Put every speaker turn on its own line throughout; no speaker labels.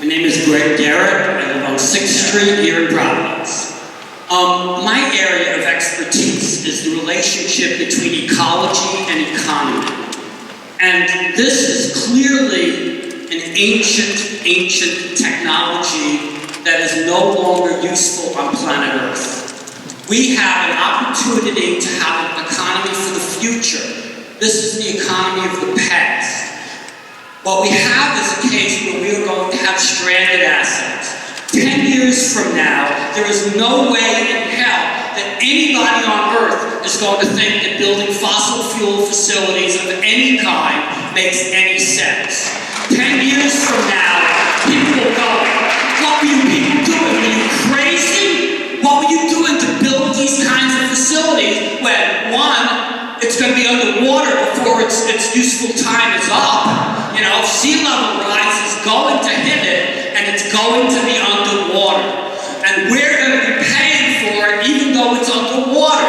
My name is Greg Garrett. I live on 6th Street here in Providence. My area of expertise is the relationship between ecology and economy. And this is clearly an ancient technology that is no longer useful on planet Earth. We have an opportunity to have an economy for the future. This is the economy of the past. What we have is a case where we are going to have stranded assets. 10 years from now, there is no way in hell that anybody on Earth is going to think that building fossil fuel facilities of any kind makes any sense. 10 years from now, people will go, what were you people doing? Were you crazy? What were you doing to build these kinds of facilities when, one, it's going to be underwater before its useful time is up? You know, sea level rise is going to hit it, and it's going to be underwater. And we're going to be paying for it even though it's underwater.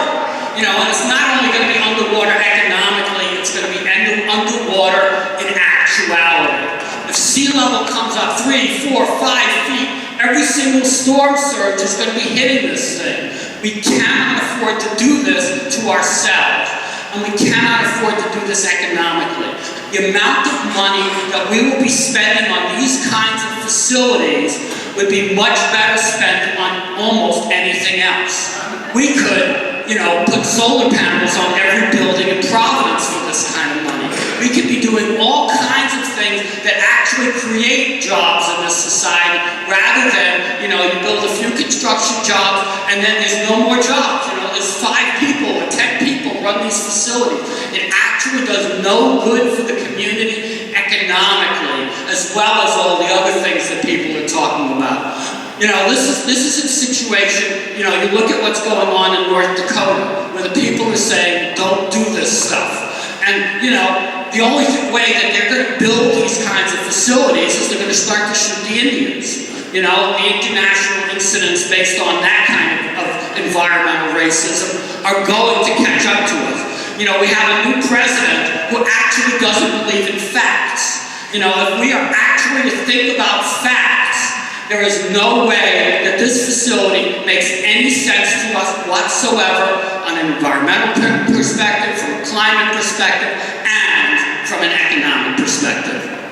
You know, and it's not only going to be underwater economically, it's going to be underwater in actuality. If sea level comes up 3, 4, 5 feet, every single storm surge is going to be hitting this thing. We cannot afford to do this to ourselves. And we cannot afford to do this economically. The amount of money that we will be spending on these kinds of facilities would be much better spent on almost anything else. We could, you know, put solar panels on every building in Providence for this kind of money. We could be doing all kinds of things that actually create jobs in this society rather than, you know, you build a few construction jobs and then there's no more jobs. You know, there's 5 people or 10 people run these facilities. It actually does no good for the community economically, as well as all the other things that people are talking about. You know, this is a situation, you know, you look at what's going on in North Dakota, where the people are saying, don't do this stuff. And, you know, the only way that they're going to build these kinds of facilities is they're going to start to shoot the Indians. You know, the international incidents based on that kind of environmental racism are going to catch up to us. You know, we have a new president who actually doesn't believe in facts. You know, if we are actually to think about facts, there is no way that this facility makes any sense to us whatsoever on an environmental perspective, from a climate perspective, and from an economic perspective.